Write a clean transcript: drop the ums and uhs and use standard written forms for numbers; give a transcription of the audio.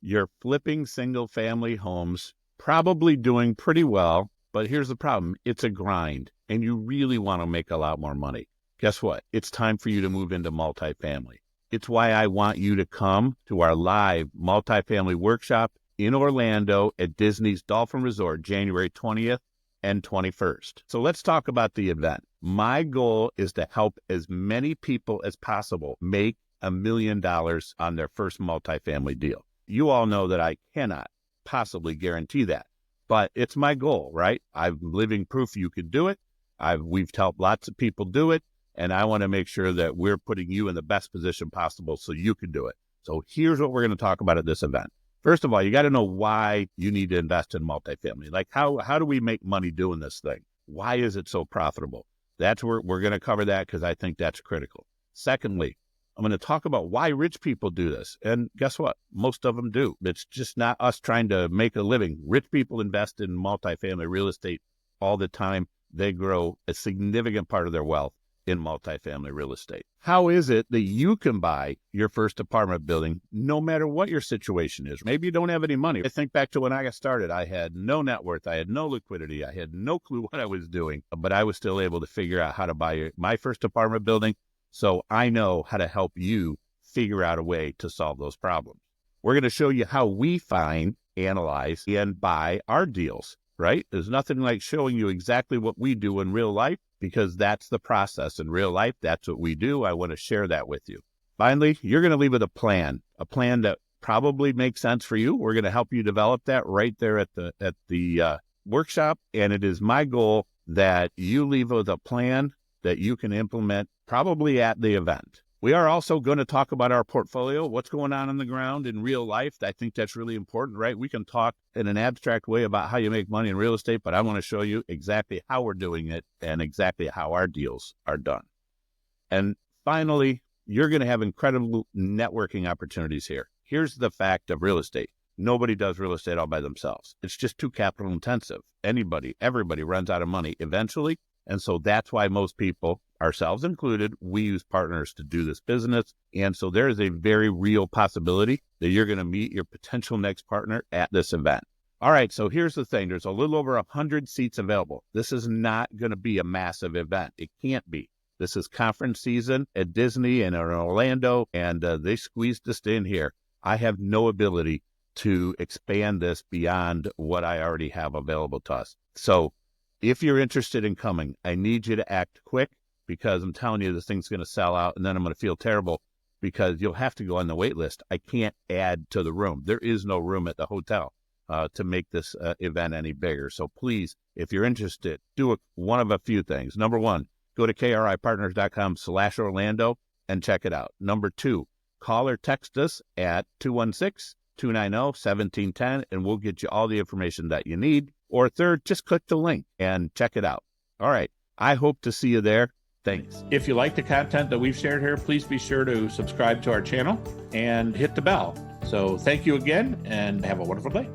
You're flipping single family homes, probably doing pretty well, but here's the problem. It's a grind and you really want to make a lot more money. Guess what? It's time for you to move into multifamily. It's why I want you to come to our live multifamily workshop in Orlando at Disney's Dolphin Resort, January 20th and 21st. So let's talk about the event. My goal is to help as many people as possible make $1 million on their first multifamily deal. You all know that I cannot possibly guarantee that, but it's my goal, right? I'm living proof you can do it. We've helped lots of people do it, and I want to make sure that we're putting you in the best position possible so you can do it. So here's what we're going to talk about at this event. First of all, you got to know why you need to invest in multifamily. Like how do we make money doing this thing? Why is it so profitable? That's where we're going to cover that because I think that's critical. Secondly, I'm going to talk about why rich people do this. And guess what? Most of them do. It's just not us trying to make a living. Rich people invest in multifamily real estate all the time. They grow a significant part of their wealth in multifamily real estate. How is it that you can buy your first apartment building no matter what your situation is? Maybe you don't have any money. I think back to when I got started. I had no net worth. I had no liquidity. I had no clue what I was doing, but I was still able to figure out how to buy my first apartment building. So I know how to help you figure out a way to solve those problems. We're going to show you how we find, analyze, and buy our deals, right? There's nothing like showing you exactly what we do in real life because that's the process in real life. That's what we do. I want to share that with you. Finally, you're going to leave with a plan that probably makes sense for you. We're going to help you develop that right there at the workshop. And it is my goal that you leave with a plan that you can implement probably at the event. We are also going to talk about our portfolio, what's going on the ground in real life. I think that's really important, right? We can talk in an abstract way about how you make money in real estate, but I want to show you exactly how we're doing it and exactly how our deals are done. And finally, you're going to have incredible networking opportunities here. Here's the fact of real estate. Nobody does real estate all by themselves. It's just too capital intensive. Everybody runs out of money eventually. And so that's why most people, ourselves included, we use partners to do this business. And so there is a very real possibility that you're going to meet your potential next partner at this event. All right, so here's the thing. There's a little over 100 seats available. This is not going to be a massive event. It can't be. This is conference season at Disney and in Orlando, and they squeezed us in here. I have no ability to expand this beyond what I already have available to us. So if you're interested in coming, I need you to act quick because I'm telling you this thing's going to sell out and then I'm going to feel terrible because you'll have to go on the wait list. I can't add to the room. There is no room at the hotel to make this event any bigger. So please, if you're interested, do one of a few things. Number one, go to kripartners.com/Orlando and check it out. Number two, call or text us at 216-290-1710 and we'll get you all the information that you need. Or third, just click the link and check it out. All right. I hope to see you there. Thanks. If you like the content that we've shared here, please be sure to subscribe to our channel and hit the bell. So thank you again and have a wonderful day.